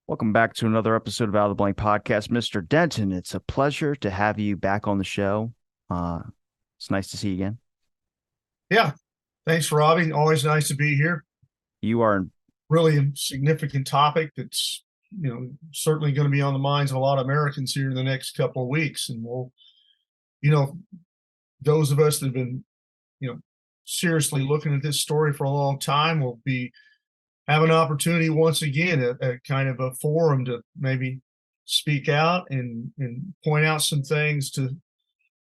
Welcome back to another episode of Out of the Blank Podcast, Mr. Denton. It's a pleasure to have you back on the show. Uh, it's nice to see you again. Yeah, thanks, Robbie. Always nice to be here. You are, Really a significant topic that's certainly going to be on the minds of a lot of Americans here in the next couple of weeks, and we'll you know those of us that have been you know seriously looking at this story for a long time will be have an opportunity once again at kind of a forum to maybe speak out and point out some things to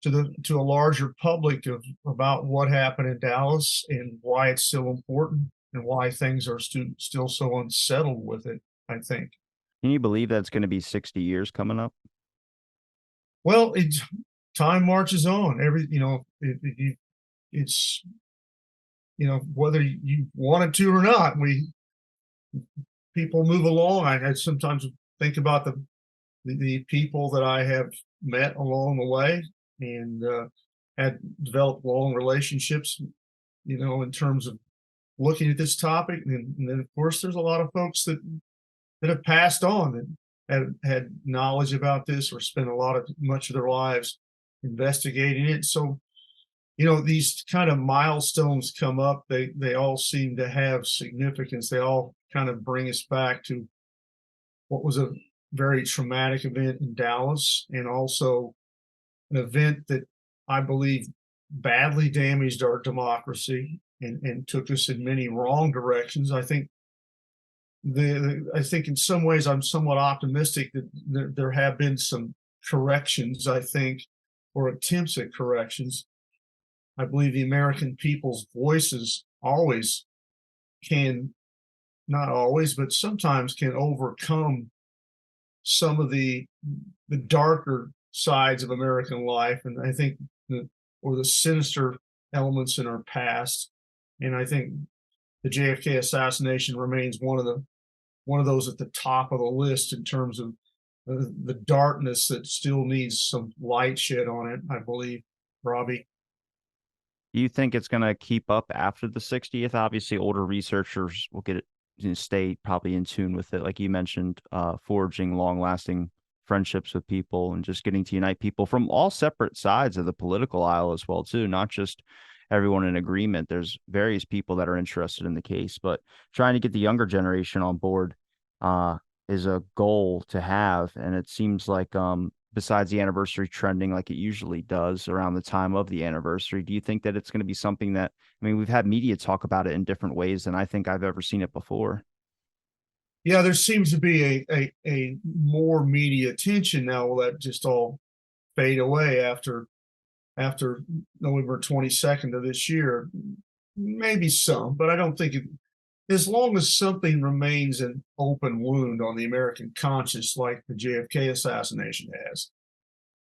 a larger public about what happened in Dallas and why it's still important and why things are still so unsettled with it, I think. can you believe that it's going to be 60 years coming up? Well, time marches on. It's whether you want it to or not, people move along. I sometimes think about the people that I have met along the way and had developed long relationships, in terms of looking at this topic. And then, of course, there's a lot of folks that have passed on that had knowledge about this or spent much of their lives investigating it. So, these kind of milestones come up. They all seem to have significance. They all kind of bring us back to what was a very traumatic event in Dallas, and also an event that I believe badly damaged our democracy and took us in many wrong directions. I think in some ways I'm somewhat optimistic that there have been some corrections, I think, or attempts at corrections. I believe the American people's voices always can, not always, but sometimes can overcome some of the darker sides of American life, and I think or the sinister elements in our past. And I think the JFK assassination remains one of those at the top of the list in terms of the darkness that still needs some light shed on it, I believe, Robbie. Do you think it's going to keep up after the 60th? Obviously, older researchers will get it, stay probably in tune with it. Like you mentioned, forging long lasting friendships with people and just getting to unite people from all separate sides of the political aisle as well, too, not just everyone in agreement. There's various people that are interested in the case, but trying to get the younger generation on board uh, is a goal to have. And it seems like besides the anniversary trending like it usually does around the time of the anniversary, do you think that it's going to be something that, I mean, we've had media talk about it in different ways than I think I've ever seen it before. Yeah, there seems to be a more media attention now. Will that just all fade away after November 22nd of this year? Maybe some, but I don't think it, as long as something remains an open wound on the American conscience, like the JFK assassination has,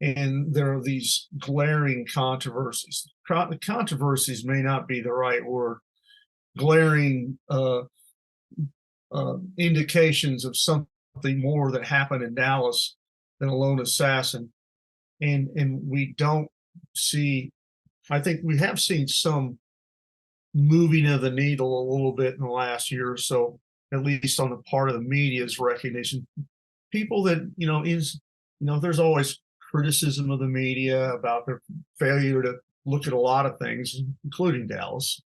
and there are these glaring controversies. Controversies may not be the right word. Glaring indications of something more that happened in Dallas than a lone assassin, and we don't see. I think we have seen some moving of the needle a little bit in the last year or so, at least on the part of the media's recognition. People that there's always criticism of the media about their failure to look at a lot of things, including Dallas,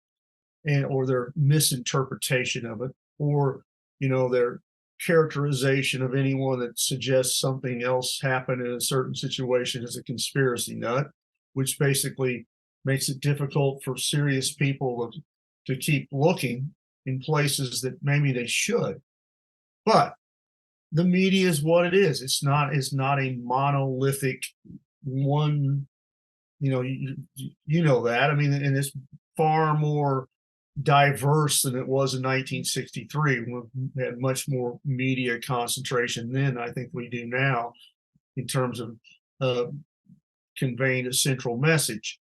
and or their misinterpretation of it, or their characterization of anyone that suggests something else happened in a certain situation as a conspiracy nut, which basically makes it difficult for serious people to keep looking in places that maybe they should. But the media is what it is. It's not a monolithic one. You know that. I mean, and it's far more diverse than it was in 1963. We had much more media concentration then, I think, we do now, in terms of uh, conveying a central message.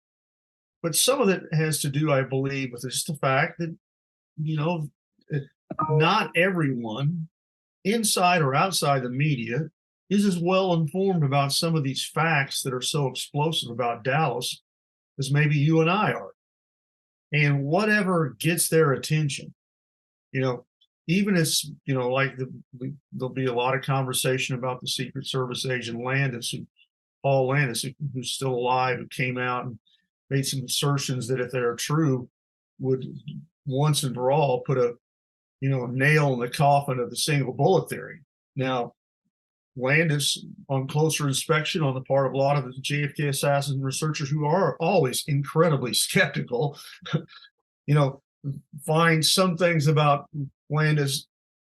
But some of it has to do, I believe, with just the fact that you know not everyone, inside or outside the media, is as well informed about some of these facts that are so explosive about Dallas as maybe you and I are. And whatever gets their attention, you know, even as like there'll be a lot of conversation about the Secret Service agent Landis, Paul Landis, who's still alive, who came out and made some assertions that, if they're true, would once and for all put a nail in the coffin of the single bullet theory. Now, Landis, on closer inspection on the part of a lot of the JFK assassin researchers who are always incredibly skeptical, you know, find some things about Landis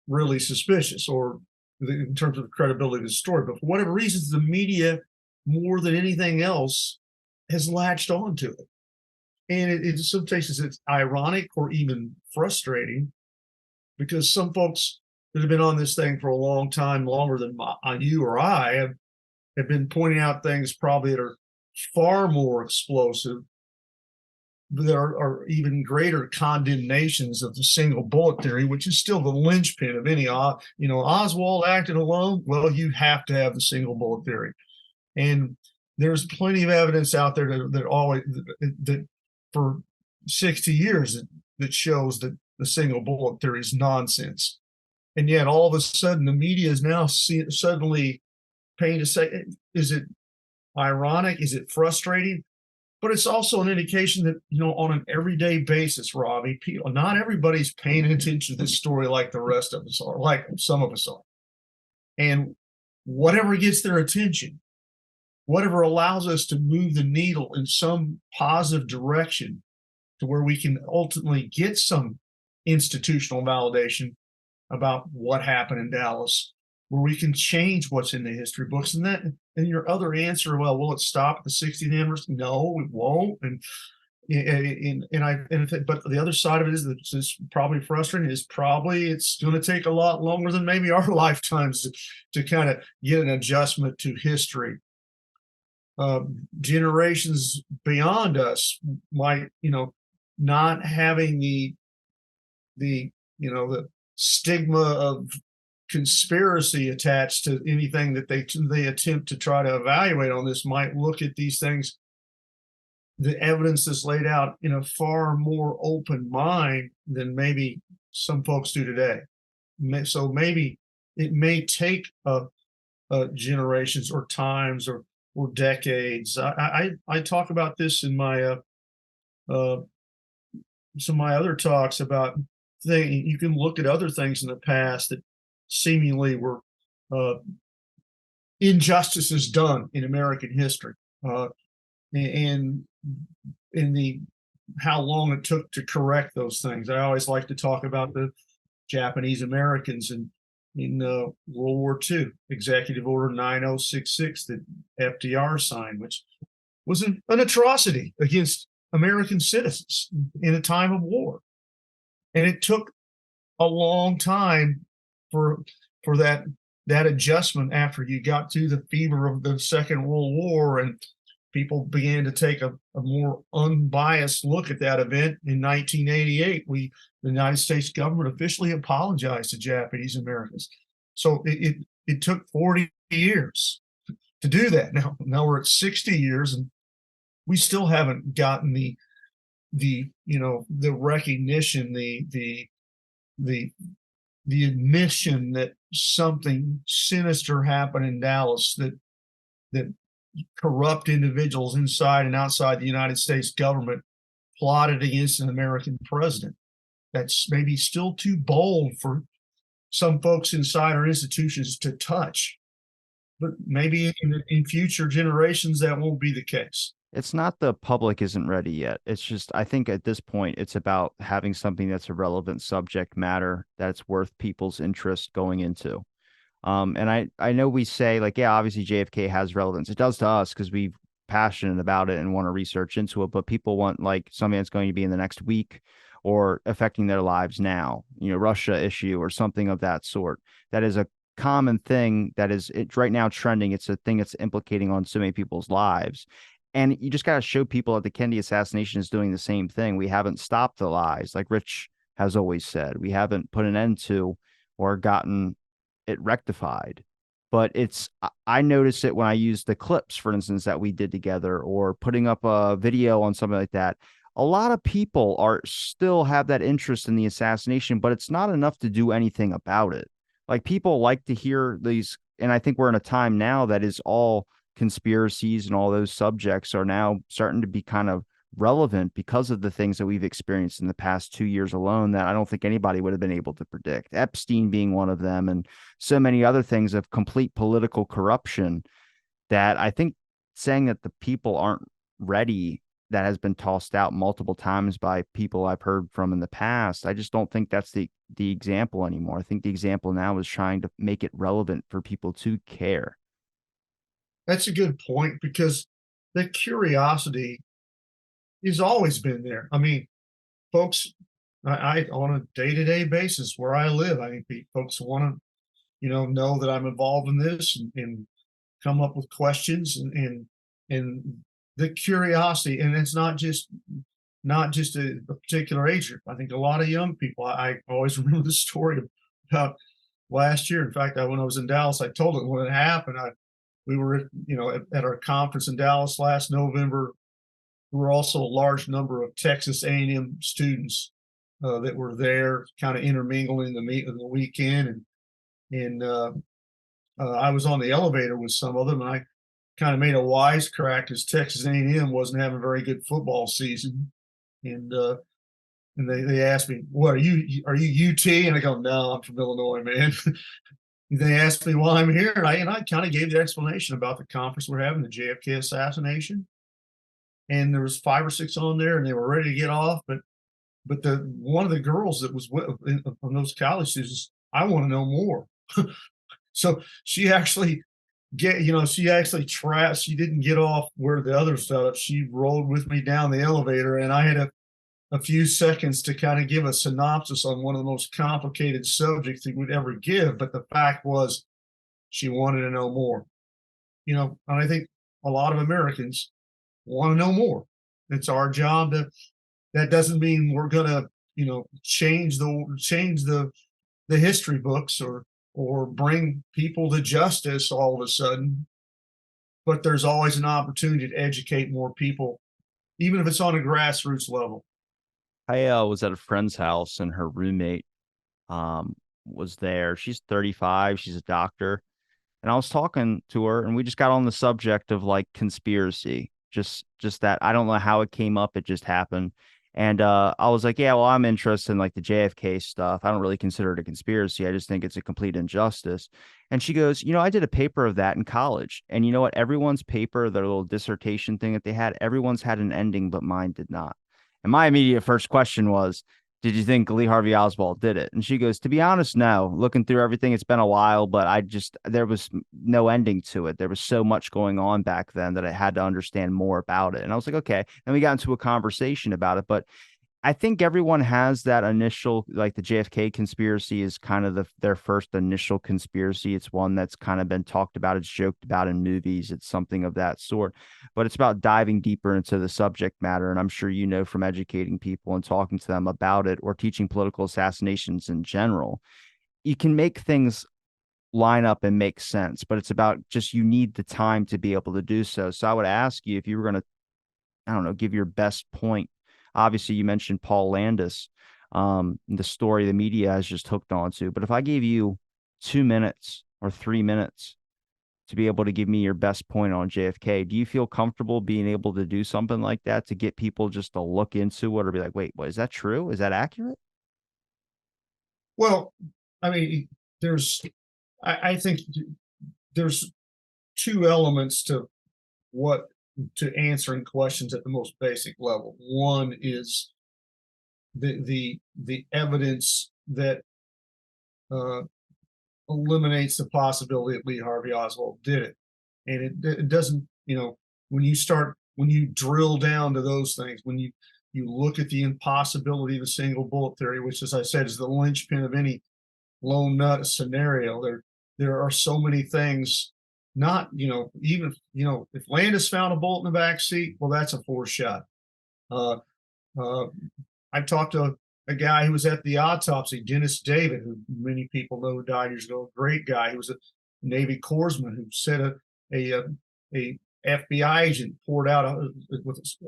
really suspicious, or in terms of the credibility of the story. But for whatever reasons, the media, more than anything else, has latched on to it. And in some cases, it's ironic or even frustrating, because some folks that have been on this thing for a long time, longer than you or I, have been pointing out things probably that are far more explosive, that are even greater condemnations of the single bullet theory, which is still the linchpin of any, Oswald acted alone. Well, you have to have the single bullet theory. And there's plenty of evidence out there that for 60 years that shows that the single bullet theory is nonsense. And yet all of a sudden the media is now suddenly paying to say, is it ironic? Is it frustrating? But it's also an indication that, on an everyday basis, Robbie, not everybody's paying attention to this story like the rest of us are, like some of us are. And whatever gets their attention, whatever allows us to move the needle in some positive direction to where we can ultimately get some institutional validation about what happened in Dallas, where we can change what's in the history books. And your other answer, well, will it stop at the 60th anniversary? No, it won't. But the other side of it is that it's probably frustrating. It's going to take a lot longer than maybe our lifetimes to kind of get an adjustment to history. Generations beyond us might, not having the stigma of conspiracy attached to anything that they attempt to try to evaluate on this, might look at these things, the evidence that's laid out, in a far more open mind than maybe some folks do today. So maybe it may take generations or times or decades. I talk about this in my some of my other talks about you can look at other things in the past that seemingly were injustices done in American history, and in the how long it took to correct those things. I always like to talk about the Japanese Americans in World War II, Executive Order 9066 that FDR signed, which was an atrocity against American citizens in a time of war. And it took a long time for that adjustment after you got through the fever of the Second World War, and people began to take a more unbiased look at that event. In 1988, the United States government officially apologized to Japanese Americans. So it took 40 years to do that. Now we're at 60 years, and we still haven't gotten the recognition, the admission that something sinister happened in Dallas, that corrupt individuals inside and outside the United States government plotted against an American president. That's maybe still too bold for some folks inside our institutions to touch, but maybe in future generations that won't be the case. It's not the public isn't ready yet. It's just, I think at this point, it's about having something that's a relevant subject matter that's worth people's interest going into. And I know we say, like, yeah, obviously JFK has relevance. It does to us because we're passionate about it and want to research into it. But people want like something that's going to be in the next week or affecting their lives now, Russia issue or something of that sort. That is a common thing that is right now trending. It's a thing that's implicating on so many people's lives. And you just got to show people that the Kennedy assassination is doing the same thing. We haven't stopped the lies, like Rich has always said. We haven't put an end to or gotten it rectified. But I notice it when I use the clips, for instance, that we did together, or putting up a video on something like that. a lot of people are still have that interest in the assassination, but it's not enough to do anything about it. Like people like to hear these, and I think we're in a time now that is all conspiracies and all those subjects are now starting to be kind of relevant because of the things that we've experienced in the past 2 years alone that I don't think anybody would have been able to predict. Epstein being one of them, and so many other things of complete political corruption that I think saying that the people aren't ready, that has been tossed out multiple times by people I've heard from in the past. I just don't think that's the example anymore. I think the example now is trying to make it relevant for people to care. That's a good point because the curiosity has always been there. I mean, folks, I on a day-to-day basis where I live, I think folks want to, know that I'm involved in this and come up with questions and the curiosity. And it's not just a particular age group. I think a lot of young people. I always remember the story about last year. In fact, when I was in Dallas, I told it when it happened. We were, at our conference in Dallas last November. There were also a large number of Texas A&M students that were there, kind of intermingling the weekend, and I was on the elevator with some of them, and I kind of made a wisecrack because Texas A&M wasn't having a very good football season, and they asked me, "What are you UT?" And I go, "No, I'm from Illinois, man." They asked me why I'm here, and I kind of gave the explanation about the conference we're having, the JFK assassination, and there was 5 or 6 on there, and they were ready to get off, but the one of the girls that was on those college students, I want to know more. So she actually she didn't get off where the others fell. She rolled with me down the elevator, and I had a few seconds to kind of give a synopsis on one of the most complicated subjects that we'd ever give. But the fact was, she wanted to know more. And I think a lot of Americans want to know more. It's our job to. That doesn't mean we're gonna, change the history books or bring people to justice all of a sudden. But there's always an opportunity to educate more people, even if it's on a grassroots level. I was at a friend's house and her roommate was there. She's 35, she's a doctor. And I was talking to her and we just got on the subject of like conspiracy. Just that I don't know how it came up, it just happened. And I was like, yeah, well, I'm interested in like the JFK stuff. I don't really consider it a conspiracy. I just think it's a complete injustice. And she goes, I did a paper of that in college. And you know what? Everyone's paper, their little dissertation thing that they had, everyone's had an ending, but mine did not. And my immediate first question was, did you think Lee Harvey Oswald did it? And she goes, to be honest, no. Looking through everything, it's been a while, but there was no ending to it. There was so much going on back then that I had to understand more about it. And I was like, okay. And we got into a conversation about it. But I think everyone has that initial, like the JFK conspiracy is kind of their first initial conspiracy. It's one that's kind of been talked about. It's joked about in movies. It's something of that sort, but it's about diving deeper into the subject matter. And I'm sure from educating people and talking to them about it or teaching political assassinations in general, you can make things line up and make sense, but it's about just you need the time to be able to do so. So I would ask you if you were going to, I don't know, give your best point. Obviously, you mentioned Paul Landis, the story the media has just hooked onto. But if I gave you 2 minutes or 3 minutes to be able to give me your best point on JFK, do you feel comfortable being able to do something like that to get people just to look into it or be like, wait, what is that true? Is that accurate? Well, I mean, there's, I think there's two elements to answering questions at the most basic level. One is the evidence that uh, eliminates the possibility that Lee Harvey Oswald did it, and it doesn't. When you drill down to those things, when you look at the impossibility of the single bullet theory, which, as I said, is the linchpin of any lone nut scenario. There are so many things. Not even if Landis found a bullet in the back seat, well, that's a forced shot. Uh, uh, I talked to a guy who was at the autopsy, Dennis David, who many people know who died years ago. A great guy. He was a Navy corpsman who said a FBI agent poured out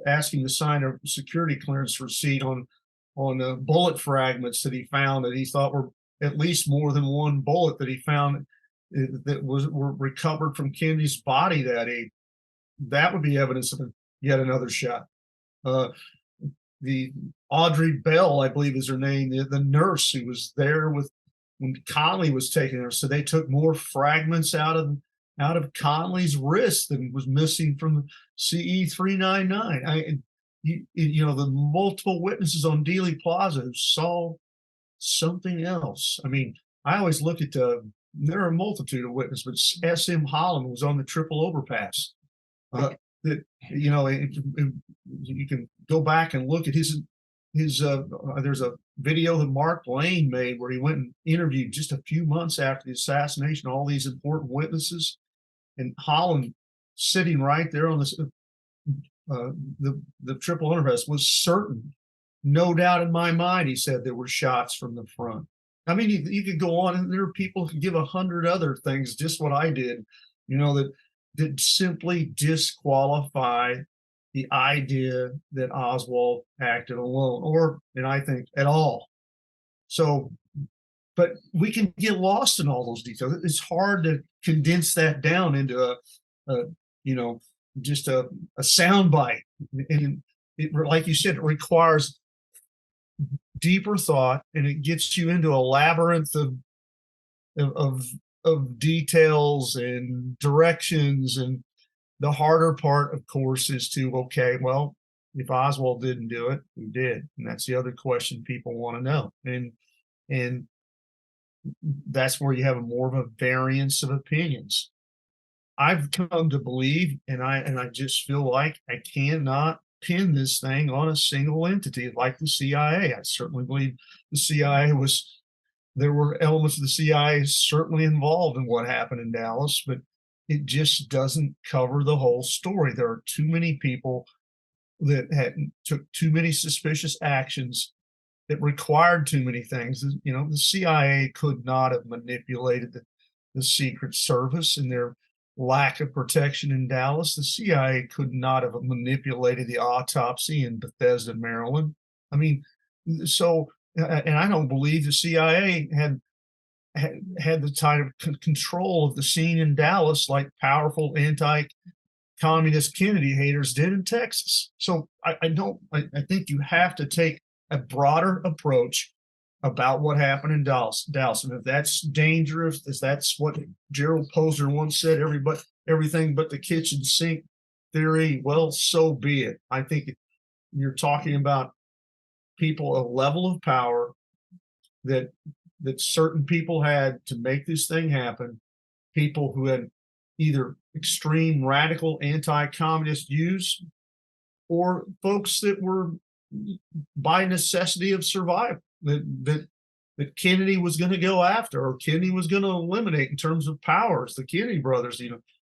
asking to sign a security clearance receipt on bullet fragments that he found that he thought were at least more than one bullet that he found that were recovered from Kennedy's body that evening. That would be evidence of yet another shot. Uh, the Audrey Bell, I believe is her name, the nurse who was there with when Conley was taking her. So they took more fragments out of Conley's wrist than was missing from CE 399. The multiple witnesses on Dealey Plaza who saw something else. I mean, I always look at there are a multitude of witnesses, but S.M. Holland was on the triple overpass. That you can go back and look at his there's a video that Mark Lane made where he went and interviewed just a few months after the assassination all these important witnesses, and Holland sitting right there on this the triple underpass was certain, no doubt in my mind, he said there were shots from the front. I mean, you could go on, and there are people who give 100 other things, just what I did, that simply disqualify the idea that Oswald acted alone, and I think at all. So, but we can get lost in all those details. It's hard to condense that down into just a soundbite. And like you said, it requires deeper thought, and it gets you into a labyrinth of details and directions. And the harder part, of course, is to, okay, well, if Oswald didn't do it, who did? And that's the other question people want to know. And that's where you have more of a variance of opinions. I've come to believe, and I just feel like I cannot pin this thing on a single entity like the CIA. I certainly believe the CIA there were elements of the CIA certainly involved in what happened in Dallas, but it just doesn't cover the whole story. There are too many people that took too many suspicious actions that required too many things. The CIA could not have manipulated the Secret Service and their lack of protection in Dallas. The CIA could not have manipulated the autopsy in Bethesda, Maryland. I mean, so, and I don't believe the CIA had the type of control of the scene in Dallas like powerful anti-communist Kennedy haters did in Texas. So I think you have to take a broader approach about what happened in Dallas. And if that's dangerous, if that's what Gerald Posner once said, everything but the kitchen sink theory, well, so be it. I think you're talking about people, a level of power that certain people had to make this thing happen, people who had either extreme radical anti-communist views or folks that were by necessity of survival that Kennedy was going to go after, or Kennedy was going to eliminate in terms of powers. The Kennedy brothers,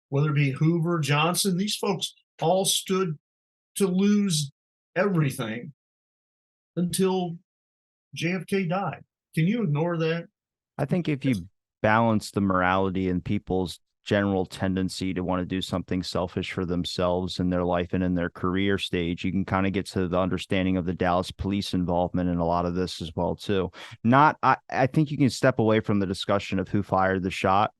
whether it be Hoover, Johnson, these folks all stood to lose everything until JFK died. Can you ignore that? I think if you balance the morality and people's general tendency to want to do something selfish for themselves in their life and in their career stage, you can kind of get to the understanding of the Dallas police involvement in a lot of this as well, too. I think you can step away from the discussion of who fired the shot,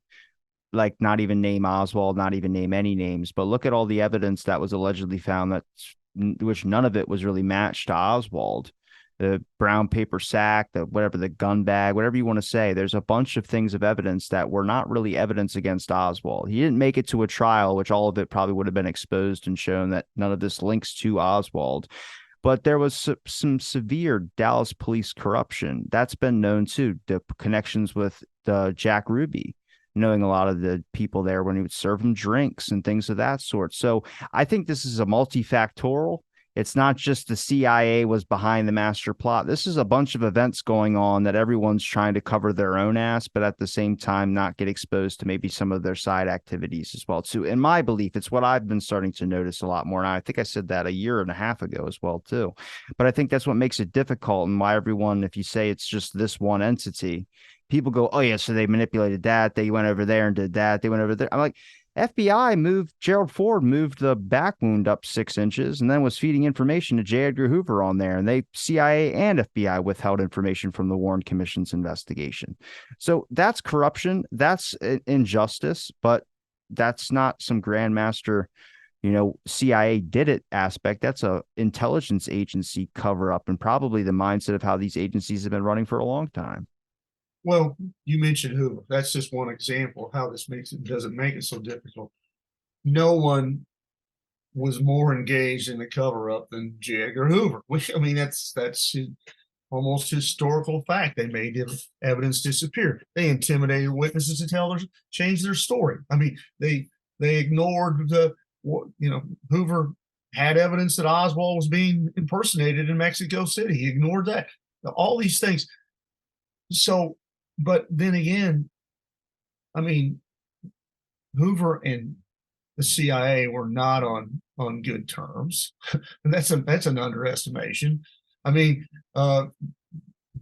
like not even name Oswald, not even name any names, but look at all the evidence that was allegedly found which none of it was really matched to Oswald. The brown paper sack, the gun bag, whatever you want to say. There's a bunch of things of evidence that were not really evidence against Oswald. He didn't make it to a trial, which all of it probably would have been exposed and shown that none of this links to Oswald. But there was some severe Dallas police corruption. That's been known too. The connections with Jack Ruby, knowing a lot of the people there when he would serve them drinks and things of that sort. So I think this is a multifactorial. It's not just the CIA was behind the master plot. This is a bunch of events going on that everyone's trying to cover their own ass, but at the same time not get exposed to maybe some of their side activities as well, too. In my belief, it's what I've been starting to notice a lot more. And I think I said that a year and a half ago as well, too. But I think that's what makes it difficult, and why everyone, if you say it's just this one entity, people go, oh, yeah, so they manipulated that. They went over there and did that. They went over there. I'm like, FBI moved Gerald Ford moved the back wound up 6 inches and then was feeding information to J. Edgar Hoover on there. And they CIA and FBI withheld information from the Warren Commission's investigation. So that's corruption. That's injustice, but that's not some grandmaster, CIA did it aspect. That's a intelligence agency cover up and probably the mindset of how these agencies have been running for a long time. Well, you mentioned Hoover. That's just one example of how this doesn't make it so difficult. No one was more engaged in the cover up than J. Edgar Hoover. I mean, that's almost historical fact. They made evidence disappear. They intimidated witnesses to change their story. I mean, they ignored Hoover had evidence that Oswald was being impersonated in Mexico City. He ignored that. All these things. So, but then again, I mean, Hoover and the CIA were not on good terms. And that's an underestimation. I mean,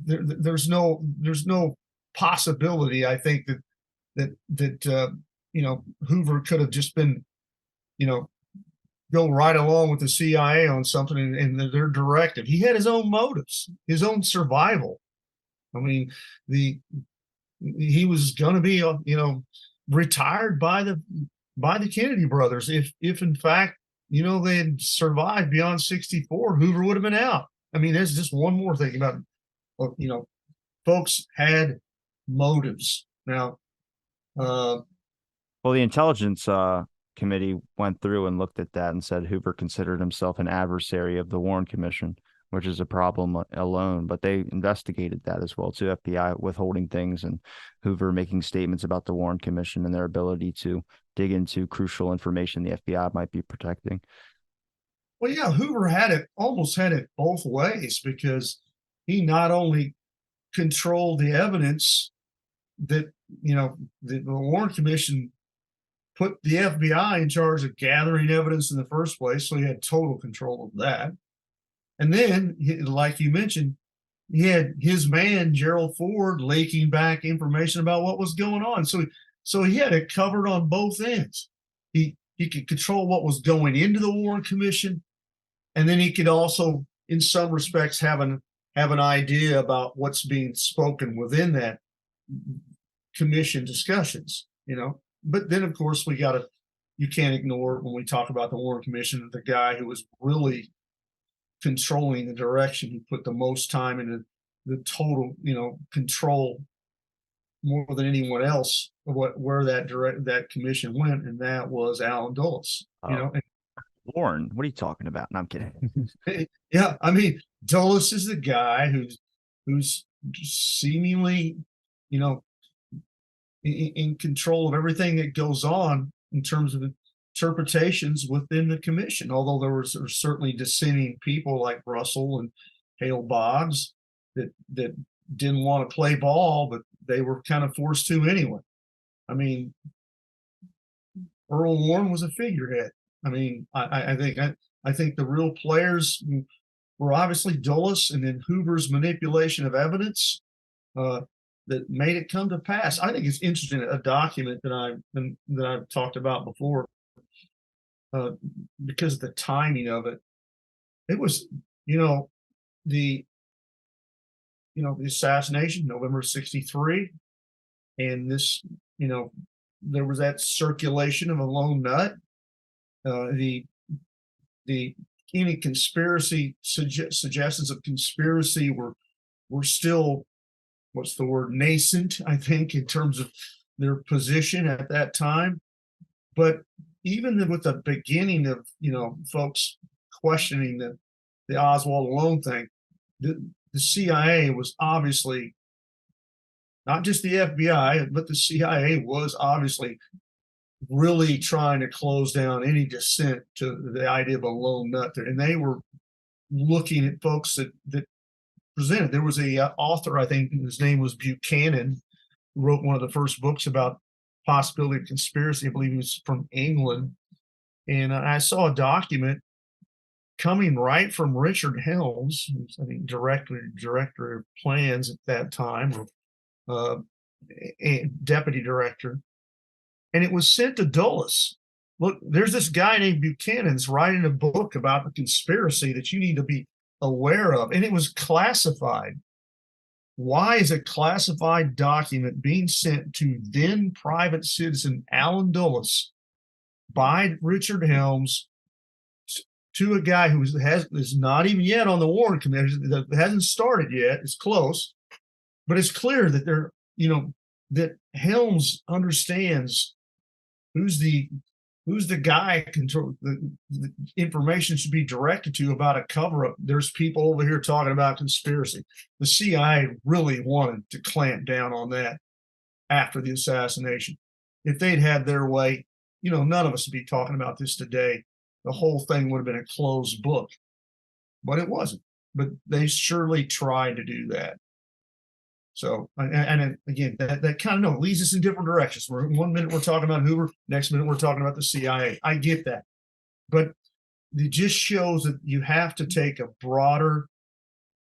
there's no possibility. I think that Hoover could have just been, go right along with the CIA on something and their directive. He had his own motives, his own survival. I mean, he was going to be, retired by the Kennedy brothers. If in fact, they had survived beyond 64, Hoover would have been out. I mean, there's just one more thing about, folks had motives. Now, well, the intelligence committee went through and looked at that and said Hoover considered himself an adversary of the Warren Commission, which is a problem alone. But they investigated that as well too. FBI withholding things and Hoover making statements about the Warren Commission and their ability to dig into crucial information the FBI might be protecting. Well, yeah, Hoover almost had it both ways, because he not only controlled the evidence that, the Warren Commission put the FBI in charge of gathering evidence in the first place, so he had total control of that. And then, like you mentioned, he had his man, Gerald Ford, leaking back information about what was going on. So he had it covered on both ends. He could control what was going into the Warren Commission, and then he could also, in some respects, have an idea about what's being spoken within that commission discussions, But then, of course, you can't ignore, when we talk about the Warren Commission, the guy who was really controlling the direction. He put the most time into the total, control more than anyone else of where that commission went, and that was Allen Dulles. Warren, what are you talking about? No, I'm kidding. Yeah, I mean, Dulles is the guy who's seemingly, in control of everything that goes on in terms of interpretations within the commission. Although there were certainly dissenting people like Russell and Hale Boggs that didn't want to play ball, but they were kind of forced to anyway. I mean, Earl Warren was a figurehead. I mean, I think the real players were obviously Dulles and then Hoover's manipulation of evidence that made it come to pass. I think it's interesting, a document that I've talked about before, because of the timing of it. It was, the assassination, November 63, and this, there was that circulation of a lone nut. The any conspiracy suggestions of conspiracy were still, what's the word, nascent, I think, in terms of their position at that time. But even with the beginning of, folks questioning the Oswald alone thing, the CIA was obviously, not just the FBI, but the CIA was obviously really trying to close down any dissent to the idea of a lone nut there. And they were looking at folks that presented. There was a author, I think his name was Buchanan, who wrote one of the first books about possibility of conspiracy. I believe he was from England. And I saw a document coming right from Richard Helms, who's, I think, director of plans at that time, or deputy director. and it was sent to Dulles. Look, there's this guy named Buchanan's writing a book about the conspiracy that you need to be aware of, and it was classified. Why is a classified document being sent to then private citizen Allen Dulles by Richard Helms to a guy who is not even yet on the Warren Commission, that hasn't started yet? It's close, but it's clear that that Helms understands who's the guy control the information should be directed to about a cover up. There's people over here talking about conspiracy. The CIA really wanted to clamp down on that after the assassination. If they'd had their way, none of us would be talking about this today. The whole thing would have been a closed book, but it wasn't. But they surely tried to do that. So, and again, that kind of leads us in different directions. One minute we're talking about Hoover, next minute we're talking about the CIA. I get that, but it just shows that you have to take a broader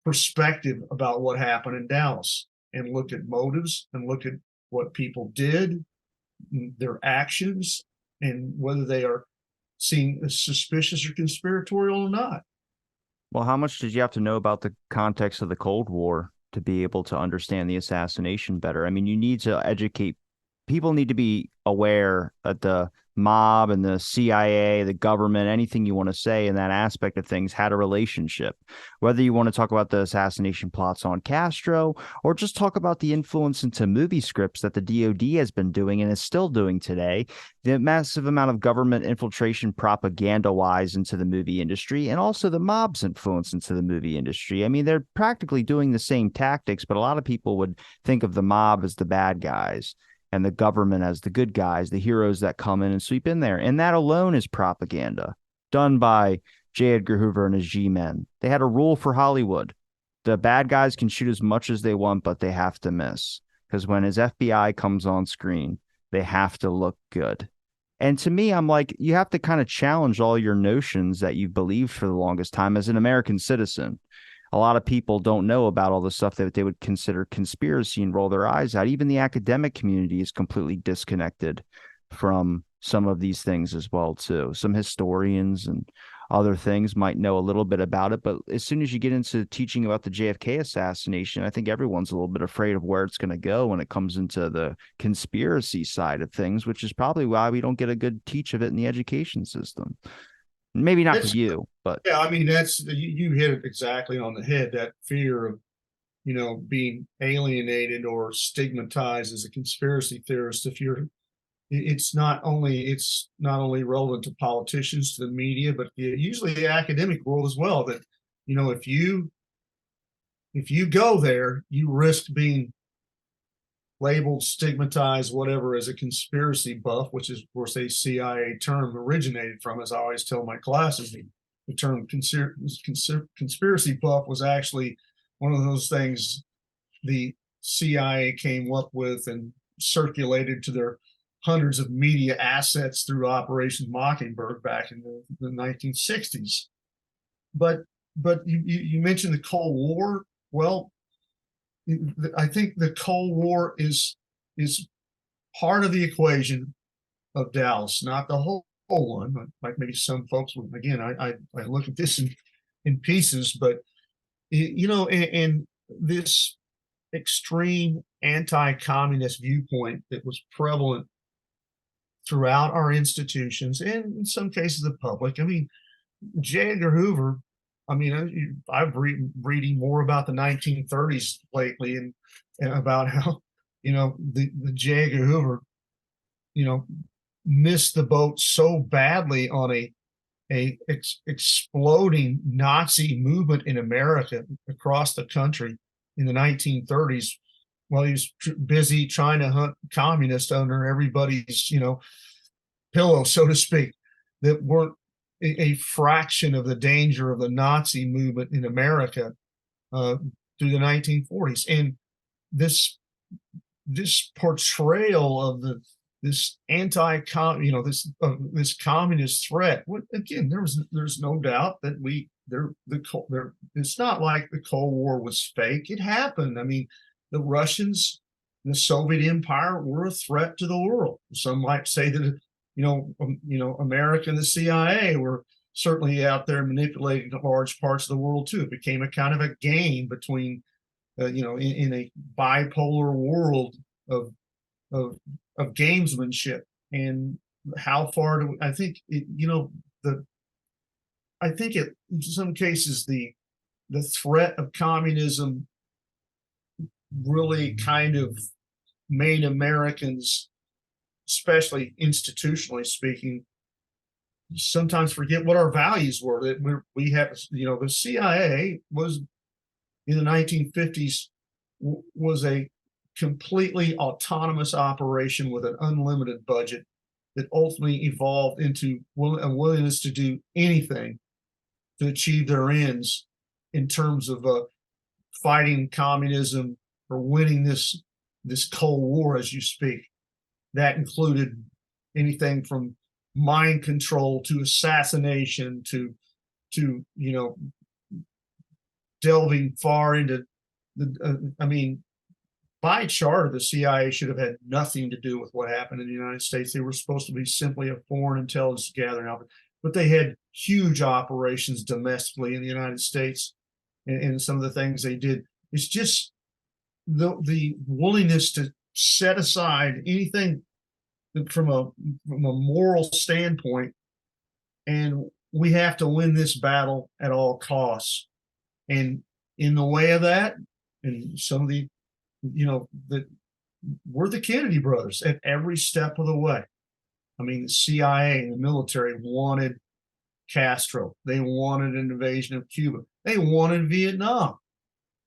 perspective about what happened in Dallas and look at motives and look at what people did, their actions, and whether they are seen as suspicious or conspiratorial or not. Well, how much did you have to know about the context of the Cold War to be able to understand the assassination better? I mean, you need to educate people, need to be aware that the mob and the CIA, the government, anything you want to say in that aspect of things had a relationship. Whether you want to talk about the assassination plots on Castro or just talk about the influence into movie scripts that the DoD has been doing and is still doing today, the massive amount of government infiltration propaganda wise into the movie industry, and also the mob's influence into the movie industry. I mean, they're practically doing the same tactics, but a lot of people would think of the mob as the bad guys and the government as the good guys, the heroes that come in and sweep in there. And that alone is propaganda done by J. Edgar Hoover and his G-men. They had a rule for Hollywood. The bad guys can shoot as much as they want, but they have to miss. Because when his FBI comes on screen, they have to look good. And to me, I'm like, you have to kind of challenge all your notions that you've believed for the longest time as an American citizen. A lot of people don't know about all the stuff that they would consider conspiracy and roll their eyes at. Even the academic community is completely disconnected from some of these things as well, too. Some historians and other things might know a little bit about it, but as soon as you get into teaching about the JFK assassination, I think everyone's a little bit afraid of where it's going to go when it comes into the conspiracy side of things, which is probably why we don't get a good teach of it in the education system. Maybe not for That's you, but Yeah, I mean, you hit it exactly on the head. That fear of being alienated or stigmatized as a conspiracy theorist. If you're it's not only relevant to politicians, to the media, but usually the academic world as well. That if you go there, you risk being labeled, stigmatized, whatever, as a conspiracy buff, which is, of course, a CIA term originated from. As I always tell my classes, the term conspiracy buff was actually one of those things the CIA came up with and circulated to their hundreds of media assets through Operation Mockingbird back in the 1960s. But you mentioned the Cold War. Well, I think the Cold War is part of the equation of Dallas, not the whole one. Like maybe some folks would. Again, I look at this in pieces, but and this extreme anti-communist viewpoint that was prevalent throughout our institutions and in some cases the public. I mean, J. Edgar Hoover. I mean, I've reading more about the 1930s lately, and about how the J. Edgar Hoover missed the boat so badly on a exploding Nazi movement in America across the country in the 1930s, while he was busy trying to hunt communists under everybody's pillow, so to speak, that weren't a fraction of the danger of the Nazi movement in America through the 1940s. And this portrayal of this this communist threat. Again, there's no doubt that it's not like the Cold War was fake. It happened. I mean, the Russians the Soviet Empire were a threat to the world. Some might say that, America and the CIA were certainly out there manipulating large parts of the world too. It became a kind of a game between, in a bipolar world of of of gamesmanship. And how far do I think it, the I think it in some cases the threat of communism really kind of made Americans, especially institutionally speaking, sometimes forget what our values were. That we have, the CIA was in the 1950s was a completely autonomous operation with an unlimited budget that ultimately evolved into a willingness to do anything to achieve their ends in terms of fighting communism or winning this Cold War, as you speak. That included anything from mind control to assassination to delving far into the. I mean, by charter, the CIA should have had nothing to do with what happened in the United States. They were supposed to be simply a foreign intelligence gathering outfit, but they had huge operations domestically in the United States, and some of the things they did. It's just the willingness to set aside anything from a moral standpoint, and we have to win this battle at all costs. And in the way of that, and some of the, that we're the Kennedy brothers at every step of the way. I mean, the CIA and the military wanted Castro. They wanted an invasion of Cuba. They wanted Vietnam.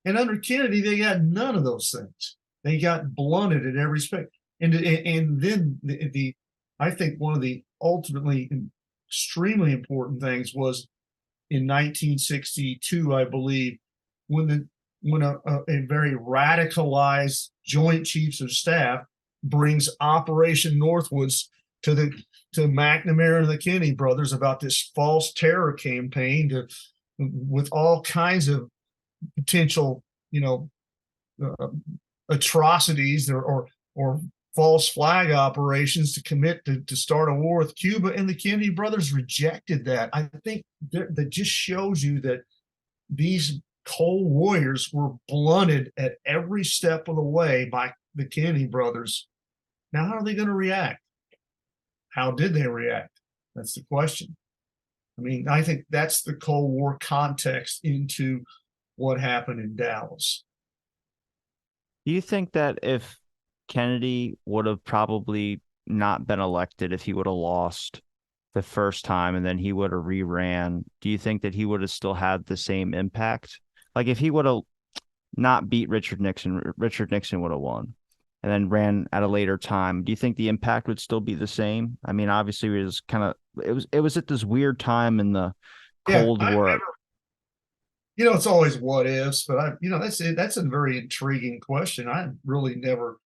And under Kennedy, they got none of those things. They got blunted at every step. And then I think one of the ultimately extremely important things was in 1962, I believe, when a very radicalized Joint Chiefs of Staff brings Operation Northwoods to McNamara and the Kennedy brothers about this false terror campaign with all kinds of potential, atrocities or false flag operations to commit to start a war with Cuba, and the Kennedy brothers rejected that. I think that just shows you that these Cold Warriors were blunted at every step of the way by the Kennedy brothers. Now, how are they going to react? How did they react? That's the question. I mean, I think that's the Cold War context into what happened in Dallas. Do you think that if Kennedy would have probably not been elected, if he would have lost the first time and then he would have reran, do you think that he would have still had the same impact? Like if he would have not beat Richard Nixon would have won and then ran at a later time. Do you think the impact would still be the same? I mean, obviously it was at this weird time in the Cold War. It's always what ifs, but that's a very intriguing question. I really never.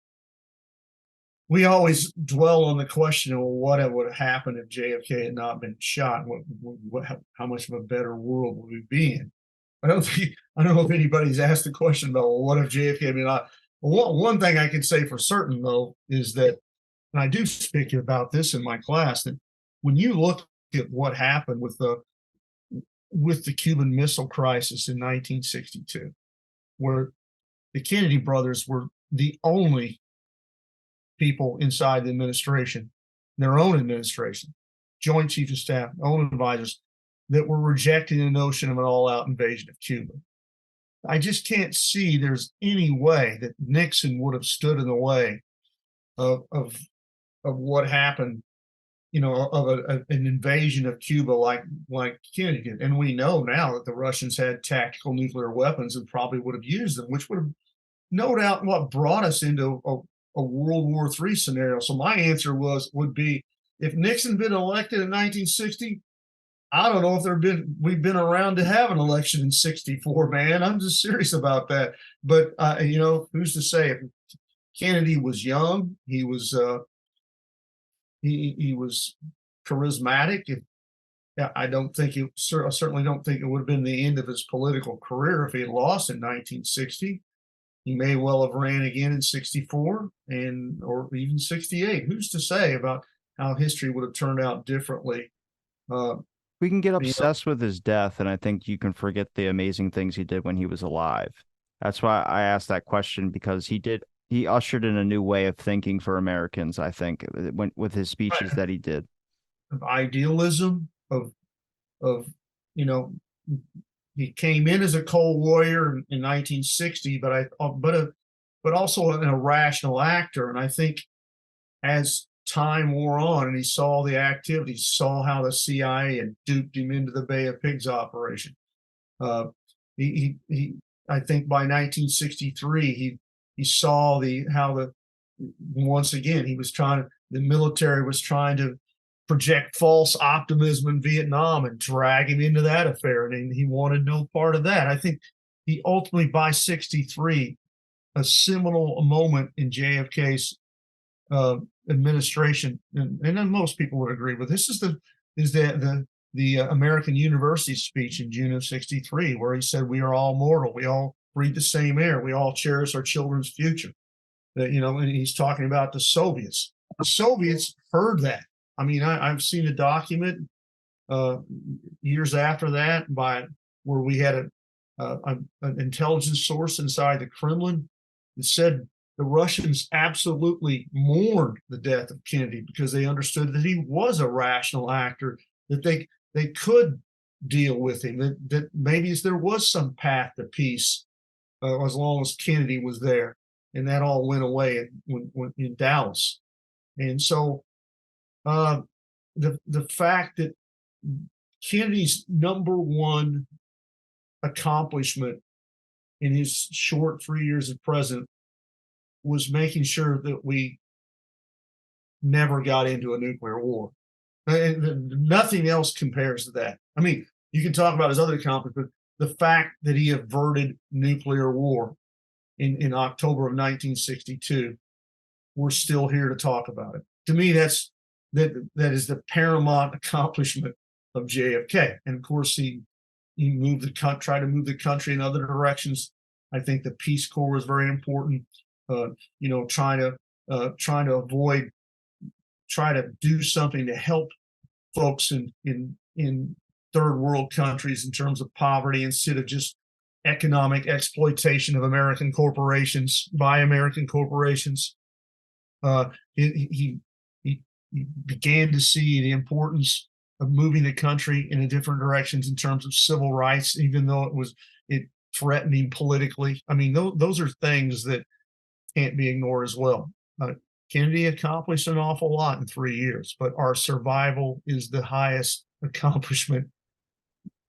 We always dwell on the question of what would have happened if JFK had not been shot. How much of a better world would we be in? I don't know if anybody's asked the question about, well, what if JFK had been not? Well, one thing I can say for certain though is that, and I do speak about this in my class, that when you look at what happened with the Cuban Missile Crisis in 1962, where the Kennedy brothers were the only people inside the administration, their own administration, Joint Chiefs of Staff, own advisors, that were rejecting the notion of an all-out invasion of Cuba. I just can't see there's any way that Nixon would have stood in the way of what happened, of an invasion of Cuba like Kennedy did. And we know now that the Russians had tactical nuclear weapons and probably would have used them, which would have no doubt what brought us into a World War III scenario. So my answer would be, if Nixon been elected in 1960, I don't know if we've been around to have an election in 64, man. I'm just serious about that. But who's to say? If Kennedy was young, he was he was charismatic. I certainly don't think it would have been the end of his political career if he had lost in 1960. He may well have ran again in 64 and or even 68. Who's to say about how history would have turned out differently? Uh, We can get you know, obsessed with his death, and I think you can forget the amazing things he did when he was alive. That's why I asked that question, because he ushered in a new way of thinking for Americans, I think, with his speeches right, that he did. of idealism, of you know, he came in as a cold warrior in 1960, but also an irrational actor. And I think as time wore on and he saw the activities, saw how the CIA had duped him into the Bay of Pigs operation. Uh, he I think by 1963 he saw the how the once again he was trying to the military was trying to project false optimism in Vietnam and drag him into that affair, and he wanted no part of that. I think he ultimately by 63 a seminal moment in JFK's administration, and then most people would agree with this is the American University speech in June of '63, where he said, "We are all mortal. We all breathe the same air. We all cherish our children's future." That and he's talking about the Soviets. The Soviets heard that. I mean, I've seen a document uh, years after that by where we had an intelligence source inside the Kremlin that said the Russians absolutely mourned the death of Kennedy because they understood that he was a rational actor, that they could deal with him, that maybe there was some path to peace as long as Kennedy was there, and that all went away when in Dallas. And so uh, the fact that Kennedy's number one accomplishment in his short 3 years as president was making sure that we never got into a nuclear war. And nothing else compares to that. I mean, you can talk about his other accomplishments, but the fact that he averted nuclear war in October of 1962, we're still here to talk about it. To me, that is the paramount accomplishment of JFK. And of course, he moved the country, tried to move the country in other directions. I think the Peace Corps was very important. Trying to avoid, try to do something to help folks in third world countries in terms of poverty instead of just economic exploitation of American corporations by American corporations. Uh, he, he began to see the importance of moving the country in a different directions in terms of civil rights, even though it threatened him politically. I mean, those are things that can't be ignored as well. Kennedy accomplished an awful lot in 3 years, but our survival is the highest accomplishment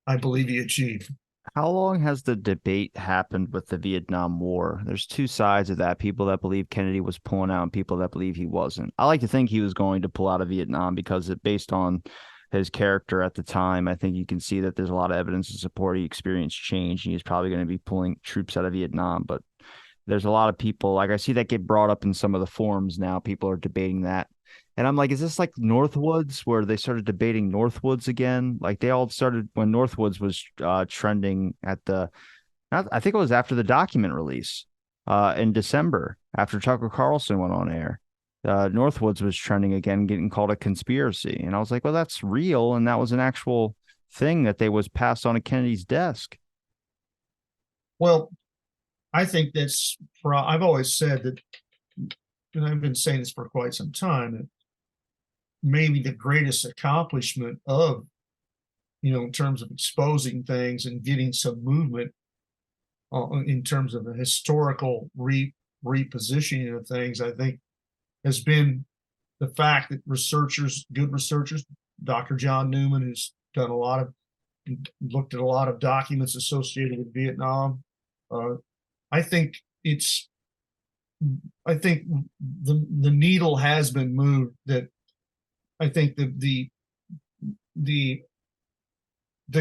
I believe he achieved. How long has the debate happened with the Vietnam War? There's two sides of that, people that believe Kennedy was pulling out and people that believe he wasn't. I like to think he was going to pull out of Vietnam because based on his character at the time, I think you can see that there's a lot of evidence to support he experienced change and he's probably going to be pulling troops out of Vietnam. But there's a lot of people, like I see that get brought up in some of the forums now. People are debating that. And I'm like, is this like Northwoods where they started debating Northwoods again? Like they all started when Northwoods was trending at I think it was after the document release in December after Tucker Carlson went on air. Northwoods was trending again, getting called a conspiracy. And I was like, well, that's real. And that was an actual thing that they was passed on to Kennedy's desk. Well, I think I've always said that, and I've been saying this for quite some time, that maybe the greatest accomplishment of, in terms of exposing things and getting some movement in terms of the historical repositioning of things, I think has been the fact that good researchers, Dr. John Newman, who's looked at a lot of documents associated with Vietnam. I think the needle has been moved. That I think the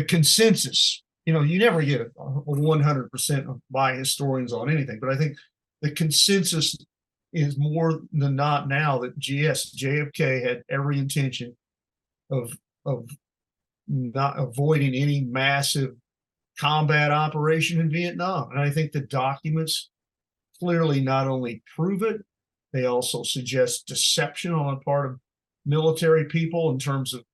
consensus. You never get a 100% by historians on anything, but I think the consensus is more than not now that JFK had every intention of not avoiding any massive combat operation in Vietnam. And I think the documents clearly not only prove it, they also suggest deception on the part of military people in terms of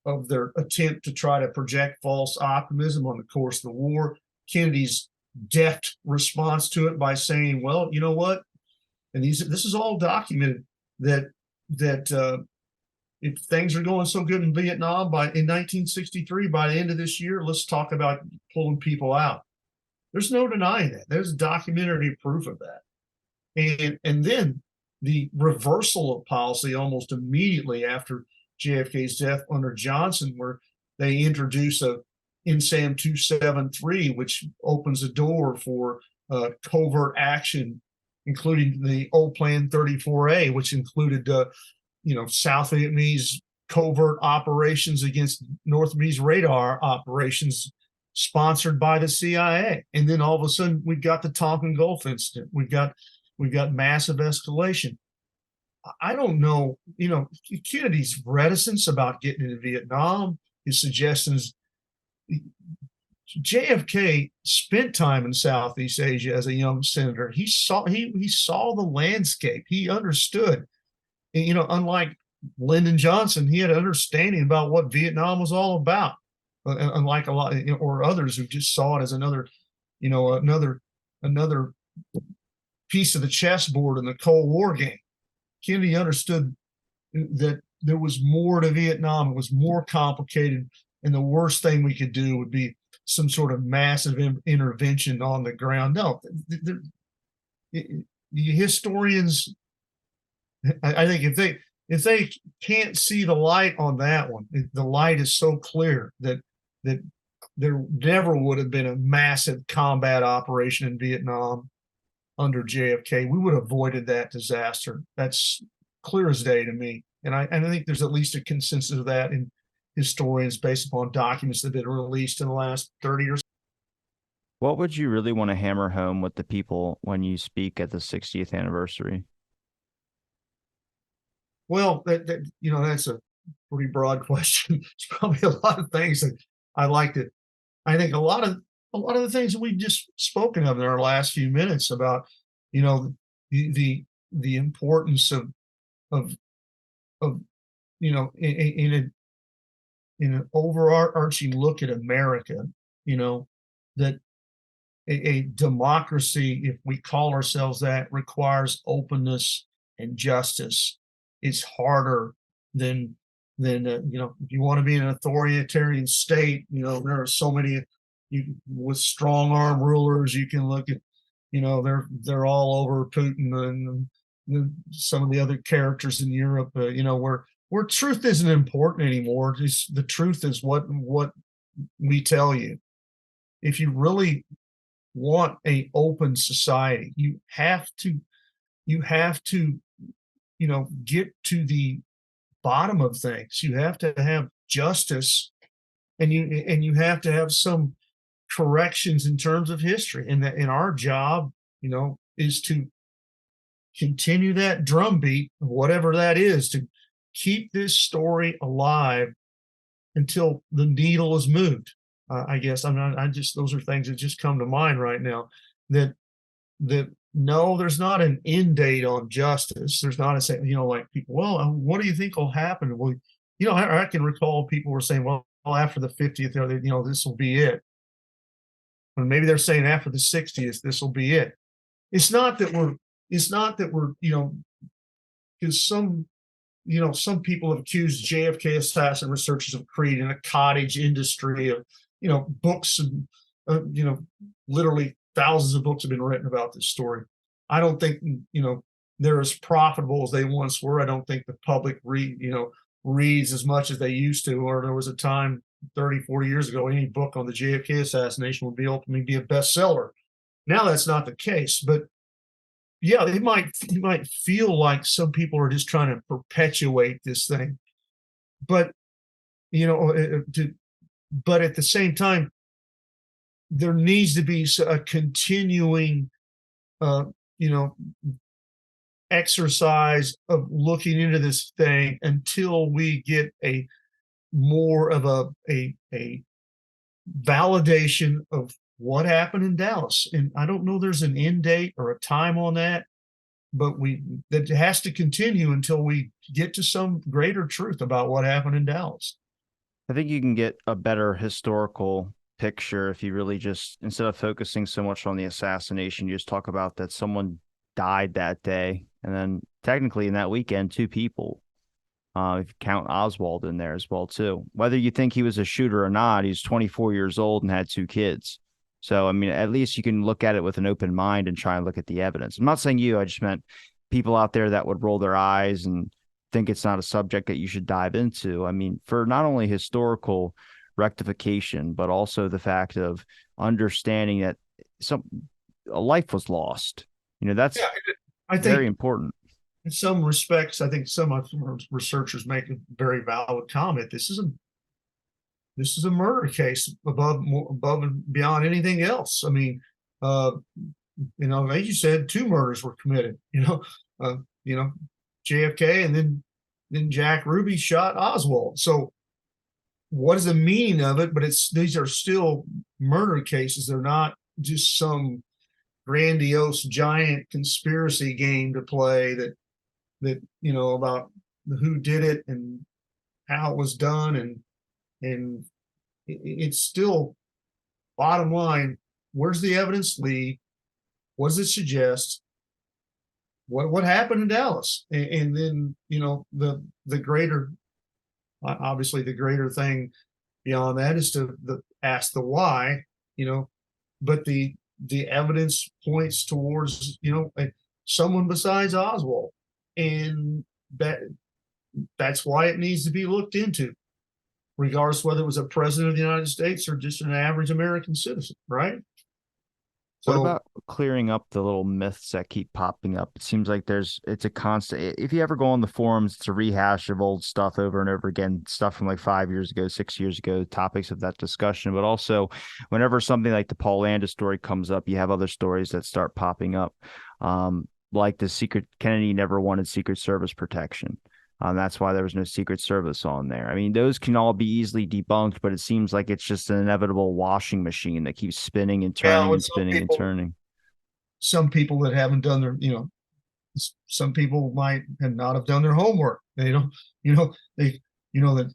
of their attempt to try to project false optimism on the course of the war. Kennedy's deft response to it by saying, "Well, you know what?" And this is all documented that if things are going so good in Vietnam in 1963, by the end of this year, let's talk about pulling people out. There's no denying that. There's documentary proof of that. And then the reversal of policy almost immediately after JFK's death under Johnson, where they introduce a NSAM 273, which opens the door for covert action, including the old Plan 34A, which included South Vietnamese covert operations against North Vietnamese radar operations sponsored by the CIA. And then all of a sudden we've got the Tonkin Gulf incident. We've got massive escalation. I don't know, Kennedy's reticence about getting into Vietnam, his suggestions. JFK spent time in Southeast Asia as a young senator. He saw the landscape. He understood. Unlike Lyndon Johnson, he had an understanding about what Vietnam was all about. Unlike a lot, or others who just saw it as another piece of the chessboard in the Cold War game. Kennedy understood that there was more to Vietnam. It was more complicated, and the worst thing we could do would be some sort of massive intervention on the ground. No, the historians, I think if they can't see the light on that one, the light is so clear that there never would have been a massive combat operation in Vietnam under JFK. We would have avoided that disaster. That's clear as day to me. And I think there's at least a consensus of that in historians based upon documents that have been released in the last 30 years. What would you really want to hammer home with the people when you speak at the 60th anniversary? Well, that's a pretty broad question. It's probably a lot of things that I like to. I think a lot of the things that we've just spoken of in our last few minutes about, the importance of in an overarching look at America, that a democracy, if we call ourselves that, requires openness and justice. It's harder than if you want to be an authoritarian state, there are so many with strong arm rulers. You can look at, they're all over Putin and some of the other characters in Europe, where truth isn't important anymore. The truth is what we tell you. If you really want an open society, you have to get to the bottom of things. You have to have justice, and you have to have some corrections in terms of history. And our job, is to continue that drumbeat, whatever that is, to keep this story alive until the needle is moved. I guess those are things that just come to mind right now. That no, there's not an end date on justice. There's not like people, well, what do you think will happen? Well, I can recall people were saying, well, after the 50th, this will be it. And maybe they're saying after the 60th, this will be it. It's not that we're, because some people have accused JFK assassin researchers of creating a cottage industry of, books and, literally thousands of books have been written about this story. I don't think, they're as profitable as they once were. I don't think the public reads as much as they used to, or there was a time 30, 40 years ago, any book on the JFK assassination would ultimately be a bestseller. Now that's not the case, but yeah, you might feel like some people are just trying to perpetuate this thing, but but at the same time, there needs to be a continuing, exercise of looking into this thing until we get more of a validation of what happened in Dallas. And I don't know there's an end date or a time on that, but that has to continue until we get to some greater truth about what happened in Dallas. I think you can get a better historical picture if you really just, instead of focusing so much on the assassination, you just talk about that someone died that day. And then technically in that weekend, two people. If you count Oswald in there as well, too. Whether you think he was a shooter or not, he's 24 years old and had two kids. So, I mean, at least you can look at it with an open mind and try and look at the evidence. I'm not saying you, I just meant people out there that would roll their eyes and think it's not a subject that you should dive into. I mean, for not only historical rectification, but also the fact of understanding that a life was lost. That's Yeah, I very think important. in some respects, I think some of researchers make a very valid comment. This is a murder case above and beyond anything else. I mean, uh, as you said, two murders were committed. Uh, you know, JFK and then Jack Ruby shot Oswald. So, what is the meaning of it? But these are still murder cases. They're not just some grandiose giant conspiracy game to play that about who did it and how it was done, and it's still bottom line, where's the evidence lead? What does it suggest? What happened in Dallas? And then the greater, obviously the greater thing beyond that is to ask the why. But the evidence points towards someone besides Oswald, and that's why it needs to be looked into, regardless whether it was a president of the United States or just an average American citizen, right? What So, about clearing up the little myths that keep popping up? It seems like it's a constant. If you ever go on the forums, it's a rehash of old stuff over and over again, stuff from like 5 years ago, 6 years ago, topics of that discussion. But also, whenever something like the Paul Landis story comes up, you have other stories that start popping up. Like the secret, Kennedy never wanted Secret Service protection. That's why there was no Secret Service on there. I mean, those can all be easily debunked, but it seems like it's just an inevitable washing machine that keeps spinning and yeah, turning with and spinning and turning. some people that haven't done their, some people might have not have done their homework. They don't, they, that,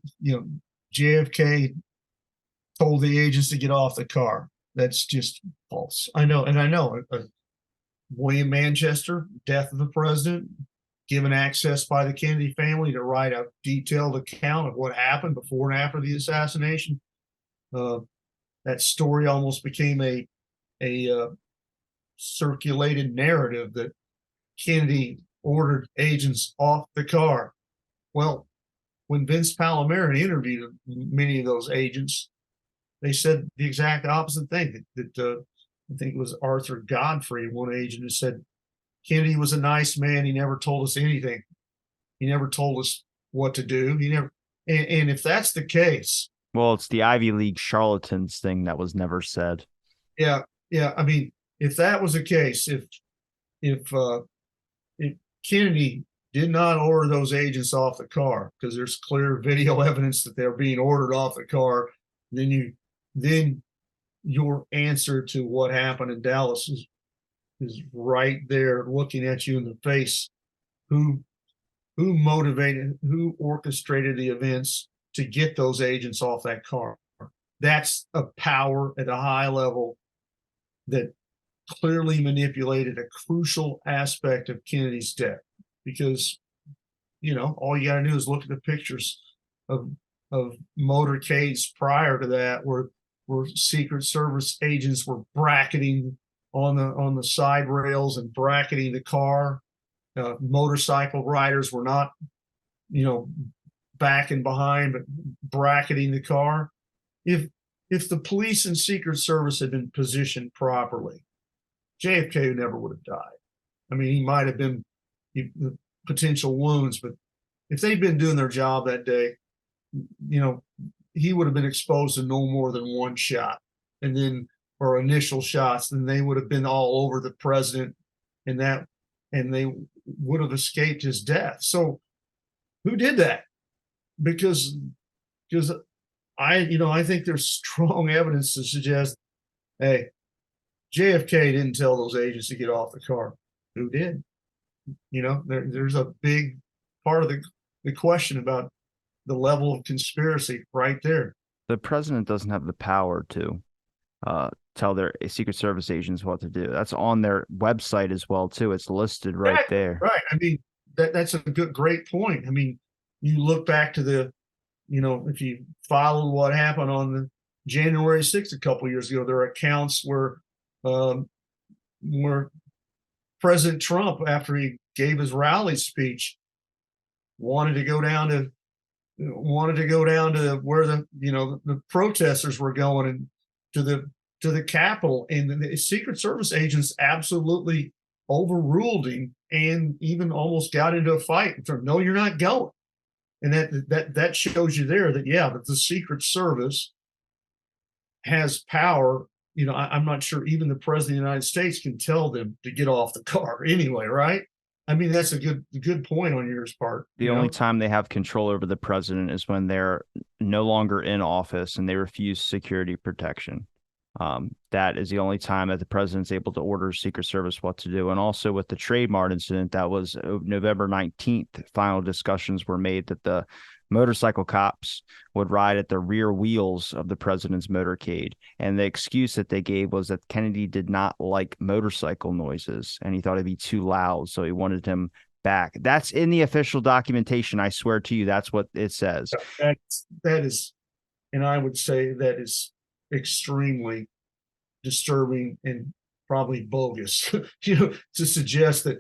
JFK told the agents to get off the car. That's just false. I know, and I know. William Manchester, death of the president, given access by the Kennedy family to write a detailed account of what happened before and after the assassination. That story almost became a circulated narrative that Kennedy ordered agents off the car. Well, when Vince Palomero interviewed many of those agents, they said the exact opposite thing. That I think it was Arthur Godfrey, one agent, who said Kennedy was a nice man. He never told us anything. He never told us what to do. He never. And if that's the case, Well, it's the Ivy League charlatans thing that was never said. yeah, yeah. I mean, if that was the case, if if Kennedy did not order those agents off the car because there's clear video evidence that they're being ordered off the car, then your answer to what happened in Dallas is right there looking at you in the face. Who motivated, who orchestrated the events to get those agents off that car? That's a power at a high level that clearly manipulated a crucial aspect of Kennedy's death, because all you got to do is look at the pictures of motorcades prior to that, where Secret Service agents were bracketing on the side rails and bracketing the car. Motorcycle riders were not, back and behind, but bracketing the car. If the police and Secret Service had been positioned properly, JFK never would have died. I mean, he might have been potential wounds, but if they'd been doing their job that day, he would have been exposed to no more than one shot, and then or initial shots, then they would have been all over the president, and they would have escaped his death. So who did that? Because I think there's strong evidence to suggest, hey, JFK didn't tell those agents to get off the car. Who did? There's a big part of the question about the level of conspiracy right there. The president doesn't have the power to tell their Secret Service agents what to do. That's on their website as well, too. It's listed right Right, there. right. I mean, that's a great point. I mean, you look back to if you follow what happened on the January 6th a couple of years ago, there are accounts um, where President Trump, after he gave his rally speech, wanted to go down to where the protesters were going, and to the Capitol, and the Secret Service agents absolutely overruled him and even almost got into a fight. No, you're not going. And that shows you there that that the Secret Service has power. I'm not sure even the president of the United States can tell them to get off the car anyway, right? I mean, that's a good point on yours part. The only time they have control over the president is when they're no longer in office and they refuse security protection. That is the only time that the president's able to order Secret Service what to do. And also with the trademark incident, that was November 19th, final discussions were made that the motorcycle cops would ride at the rear wheels of the president's motorcade. And the excuse that they gave was that Kennedy did not like motorcycle noises and he thought it'd be too loud. So he wanted him back. That's in the official documentation. I swear to you, that's what it says. That is, and I would say that is extremely disturbing and probably bogus, to suggest that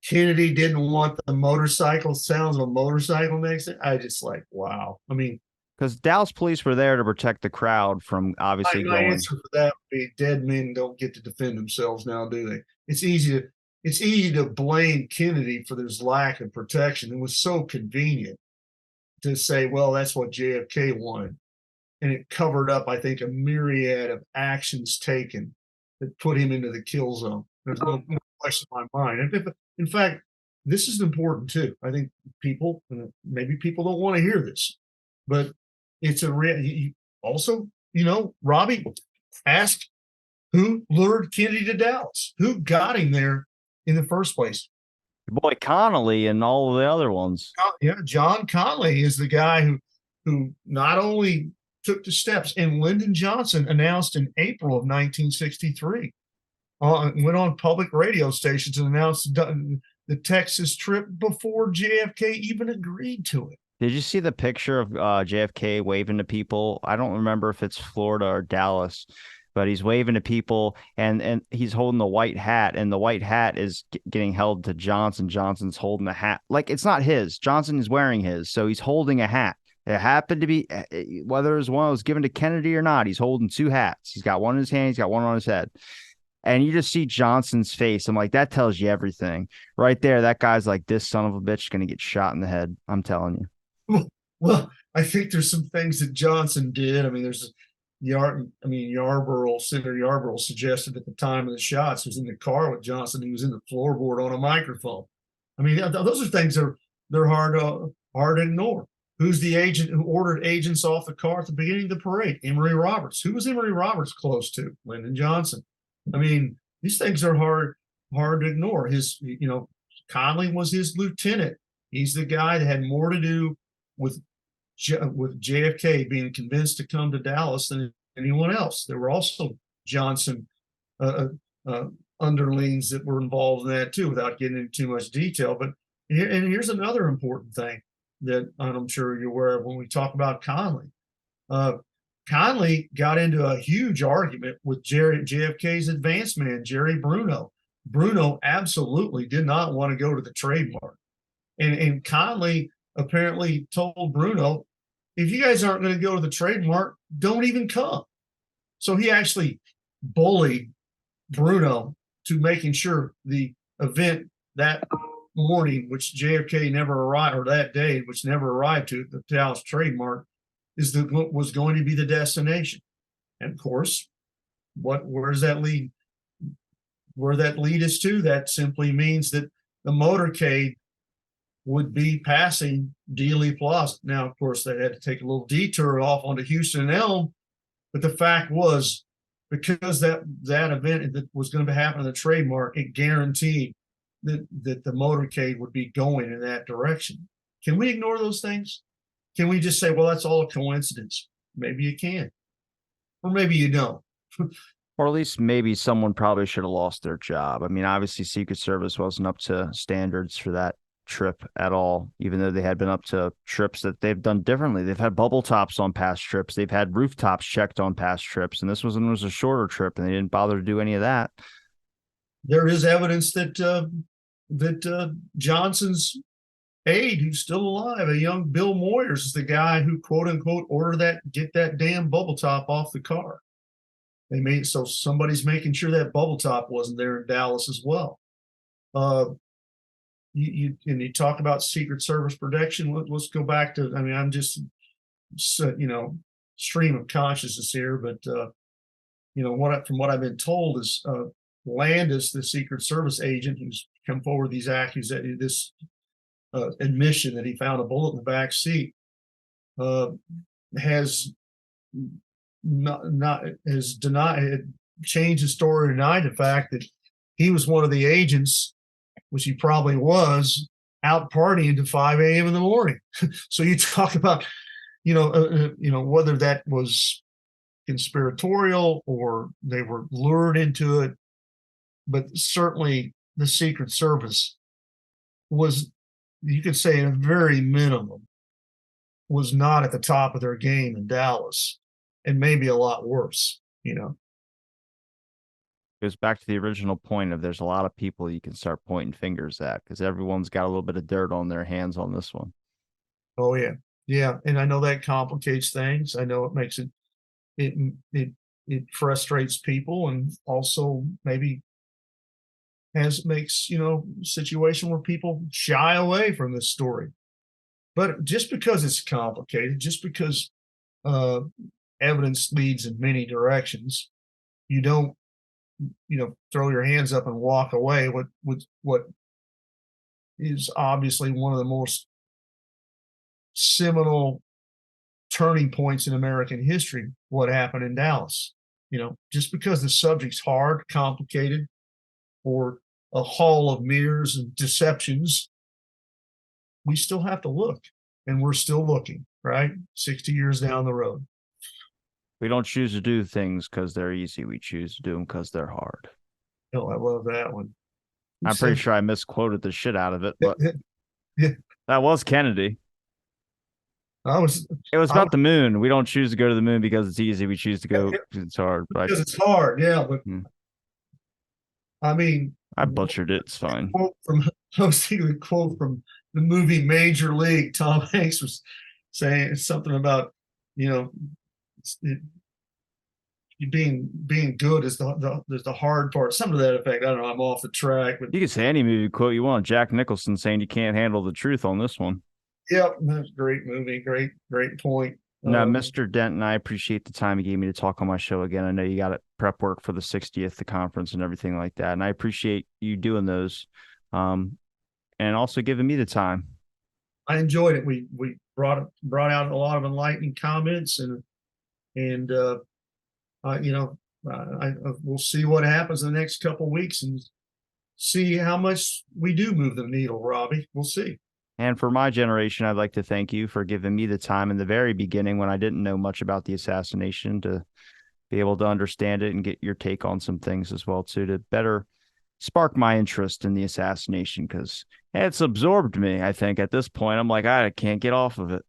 Kennedy didn't want the motorcycle sounds of a motorcycle next. I just wow. I mean, because Dallas police were there to protect the crowd from obviously my going. answer for that would be dead men don't get to defend themselves now, do they? It's easy to blame Kennedy for this lack of protection. It was so convenient to say, well, that's what JFK wanted. And it covered up, I think, a myriad of actions taken that put him into the kill zone. There's no question in my mind. And in fact, this is important too. I think maybe people don't want to hear this, but it's also, Robbie asked who lured Kennedy to Dallas, who got him there in the first place. Your boy Connolly and all of the other ones. Yeah, John Connolly is the guy who not only took the steps, and Lyndon Johnson announced in April of 1963, went on public radio stations and announced the Texas trip before JFK even agreed to it. Did you see the picture of JFK waving to people? I don't remember if it's Florida or Dallas, but he's waving to people and he's holding the white hat, and the white hat is getting held to Johnson. Johnson's holding the hat. Like, it's not his. Johnson is wearing his, so he's holding a hat. It happened to be, whether it was one that was given to Kennedy or not, he's holding two hats. He's got one in his hand, he's got one on his head. And you just see Johnson's face. I'm like, that tells you everything. Right there, that guy's like, this son of a bitch is going to get shot in the head. I'm telling you. Well, I think there's some things that Johnson did. I mean, Senator Yarborough suggested at the time of the shots was in the car with Johnson. He was in the floorboard on a microphone. I mean, those are things they're hard to ignore. Who's the agent who ordered agents off the car at the beginning of the parade? Emory Roberts. Who was Emory Roberts close to? Lyndon Johnson. I mean, these things are hard to ignore. Connolly was his lieutenant. He's the guy that had more to do with JFK being convinced to come to Dallas than anyone else. There were also Johnson underlings that were involved in that too, without getting into too much detail. But here's another important thing that I'm sure you're aware of when we talk about Connolly. Connolly got into a huge argument with JFK's advance man, Jerry Bruno. Bruno absolutely did not want to go to the trademark. And Connolly apparently told Bruno, if you guys aren't going to go to the trademark, don't even come. So he actually bullied Bruno to making sure the event that morning, which JFK never arrived, or that day, which never arrived to the Dallas trademark, was going to be the destination. And of course, where does that lead? Where that lead us to? That simply means that the motorcade would be passing Dealey Plaza. Now, of course, they had to take a little detour off onto Houston and Elm, but the fact was because that event that was going to happen in the trademark, it guaranteed that the motorcade would be going in that direction. Can we ignore those things? Can we just say, well, that's all a coincidence? Maybe you can, or maybe you don't. Or at least maybe someone probably should have lost their job. I mean, obviously, Secret Service wasn't up to standards for that trip at all, even though they had been up to trips that they've done differently. They've had bubble tops on past trips, they've had rooftops checked on past trips, and this was a shorter trip, and they didn't bother to do any of that. There is evidence that Johnson's aide, who's still alive, a young Bill Moyers, is the guy who quote unquote ordered that get that damn bubble top off the car. They made so somebody's making sure that bubble top wasn't there in Dallas as well. You talk about Secret Service protection. Let's go back to. I mean, I'm just stream of consciousness here, but from what I've been told is Landis, the Secret Service agent who's come forward with these accusations, this admission that he found a bullet in the back seat, has not has denied, changed the story, denied the fact that he was one of the agents, which he probably was, out partying to 5 a.m. in the morning. So you talk about, whether that was conspiratorial or they were lured into it, but certainly the Secret Service was, you could say, at a very minimum, was not at the top of their game in Dallas, and maybe a lot worse. Goes back to the original point of there's a lot of people you can start pointing fingers at because everyone's got a little bit of dirt on their hands on this one. Oh yeah, yeah, and I know that complicates things. I know it makes it frustrates people, and also maybe makes situation where people shy away from this story. But just because it's complicated, just because evidence leads in many directions, you don't throw your hands up and walk away. What is obviously one of the most seminal turning points in American history, what happened in Dallas. Just because the subject's hard, complicated, or a hall of mirrors and deceptions, we still have to look, and we're still looking, right? 60 years down the road. We don't choose to do things because they're easy. We choose to do them because they're hard. Oh, I love that one. I'm pretty sure I misquoted the shit out of it, but that was Kennedy. It was about the moon. We don't choose to go to the moon because it's easy. We choose to go because it's hard. Because it's hard, yeah. But I mean, I butchered it. It's fine. I was thinking a quote from the movie Major League. Tom Hanks was saying something about being good is the hard part, something to that effect. I don't know. I'm off the track, but you can say any movie quote you want. Jack Nicholson saying you can't handle the truth on this one. Yep, that's a great movie. Great point. Now, Mr. Denton, I appreciate the time you gave me to talk on my show again. I know you got prep work for the 60th, the conference, and everything like that, and I appreciate you doing those, and also giving me the time. I enjoyed it. We brought out a lot of enlightening comments, and we'll see what happens in the next couple of weeks and see how much we do move the needle, Robbie. We'll see. And for my generation, I'd like to thank you for giving me the time in the very beginning when I didn't know much about the assassination to be able to understand it and get your take on some things as well, too, to better spark my interest in the assassination, because it's absorbed me, I think, at this point. I'm like, I can't get off of it.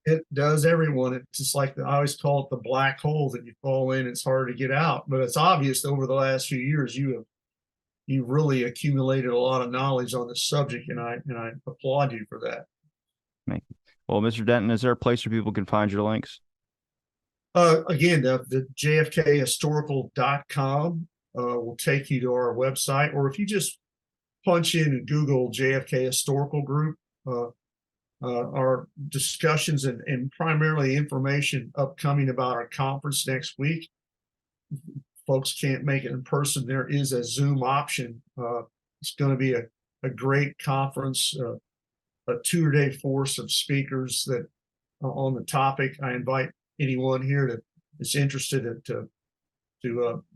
It does everyone. It's just like I always call it the black hole that you fall in. It's hard to get out, but it's obvious over the last few years you've really accumulated a lot of knowledge on this subject, and I applaud you for that. Thank you. Well, Mr. Denton, is there a place where people can find your links? Again, the JFKhistorical.com will take you to our website, or if you just punch in and Google JFK Historical Group, our discussions and primarily information upcoming about our conference next week. Folks can't make it in person, there is a Zoom option. It's going to be a great conference, a 2-day force of speakers that on the topic. I invite anyone here that's interested to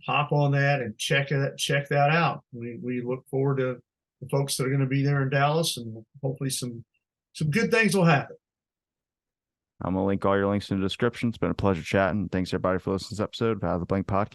hop on that and check that out. We look forward to the folks that are going to be there in Dallas, and hopefully some good things will happen. I'm gonna link all your links in the description. It's been a pleasure chatting. Thanks everybody for listening to this episode of Out of the Blank Podcast.